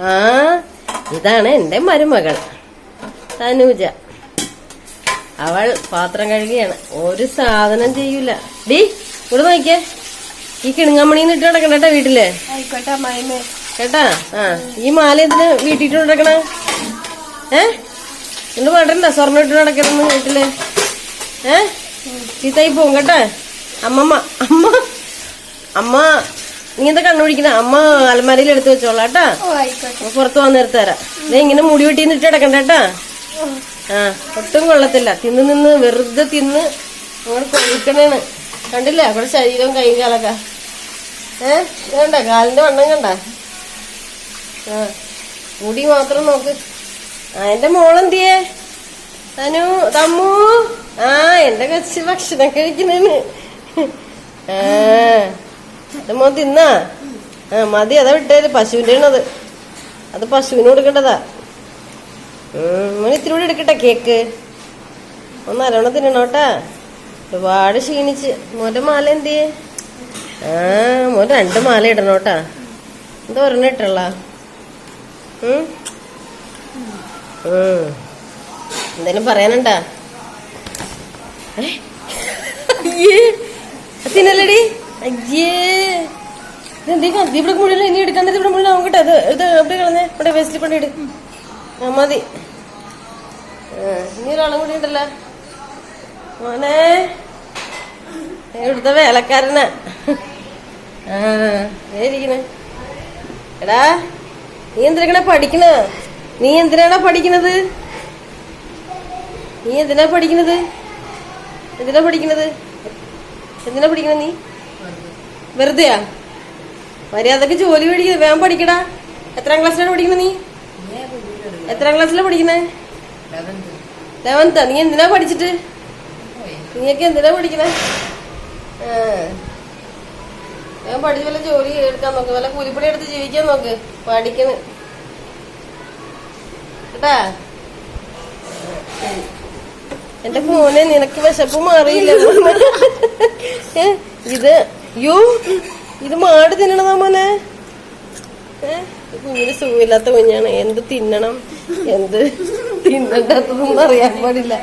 ആ ഇതാണ് എന്റെ മരുമകൾ തനൂജ. അവൾ പാത്രം കഴുകിയാണ്, ഒരു സാധനം ചെയ്യൂല. ഡീ ഇവിടെ നോക്കിയേ, ഈ കിണുങ്ങാമണിന്ന് ഇട്ട് നടക്കണ്ട കേട്ടാ വീട്ടില്. ആയിക്കോട്ടെ അമ്മായിമ്മേ. കേട്ടാ? ആ ഈ മാല എന്തിന് വീട്ടിട്ട് നടക്കണ? എന്ന് പാടണ്ട സ്വർണ്ണം ഇട്ട് നടക്കണെന്ന് വീട്ടില്. ചീത്തായി പോവും കേട്ടാ. അമ്മ അമ്മ നീ എന്താ കണ്ണുപിടിക്കണ? അമ്മ അലമാരയിൽ എടുത്ത് വെച്ചോളാം കേട്ടാ. പുറത്ത് വന്ന് എടുത്ത് തരാം. ഇങ്ങനെ മുടി വെട്ടിന്ന് ഇട്ട് കിടക്കണ്ട കേട്ടാ. ആ ഒട്ടും കൊള്ളത്തില്ല. നിന്ന് വെറുതെ തിന്ന് അങ്ങോട്ട് കൊഴുക്കണേണ്. കണ്ടില്ല അവിടെ ശരീരവും കൈ കാലൊക്കെ. കണ്ട കാലിന്റെ വണ്ണം കണ്ട. ആ മുടി മാത്രം നോക്ക്. ആ എന്റെ മോളെന്തിയേ? തമ്മു. ആ എന്റെ കൊച്ചു ഭക്ഷണം കഴിക്കുന്നേന്. മോ തിന്നാ? ആ മതി, അതാ വിട്ടേര്. പശുവിന്റെ ആണത്. അത് പശുവിന് കൊടുക്കേണ്ടതാ. മോന് ഇത്തിരി കൂടി എടുക്കട്ടെ കേക്ക്. ഒന്ന് നല്ലോണം തിന്നണോട്ടാ. ഒരുപാട് ക്ഷീണിച്ച്. മോന്റെ മാല എന്തിയേ? ആ മോൻ 2 മാല ഇടണോട്ടാ. എന്താ ഒരെണ്ണം ഇട്ടുള്ള? എന്തേലും പറയാനുണ്ടാ? തിന്നല്ലടി. അയ്യേ ഇവിടെ മുഴുവൻ ഇനി എടുക്കേണ്ടത്. ഇവിടെ മുഴുവൻ നോക്കട്ടെ. ഇത് എവിടെ കളഞ്ഞേ? ഇവിടെ വേസ്റ്റിൽ കൊണ്ടിട്. മതി. ഇനി ഒരാളും കൂടി ഉണ്ടല്ലോ മോനെ. ഇവിടുത്തെ വേലക്കാരനാ. ഇരിക്കണേ. എടാ നീ എന്തിനാ പഠിക്കണ? നീ എന്തിനാടാ പഠിക്കണത്? എന്തിനാ പഠിക്കണത് നീ? വെറുതെയാ? മര്യാദക്ക് ജോലി മേടിക്കുന്നത്. വേഗം പഠിക്കടാ. എത്രാം ക്ലാസ്സിലാണ് പഠിക്കുന്നത് നീ? എത്രാം ക്ലാസ്സിലാണ് പഠിക്കുന്നേ? 11th. നീ എന്തിനാ പഠിച്ചിട്ട്? നീയൊക്കെ എന്തിനാ പഠിക്കണേ? ഞാൻ പഠിച്ച് വല്ല ജോലി എടുക്കാൻ നോക്ക്. വല്ല കൂലിപ്പണി എടുത്ത് ജീവിക്കാൻ നോക്ക്. പഠിക്കണ് കേട്ടാ. എന്റെ മോനെ നിനക്ക് വിശപ്പ് മാറിയില്ല. ഇത് മാട് തിന്നണതാ മോനെ. കുഞ്ഞിന് സുഖമില്ലാത്ത കുഞ്ഞാണ്. എന്ത് തിന്നണം എന്ത് തിന്നണ്ടാത്തതൊന്നും അറിയാൻ പാടില്ല.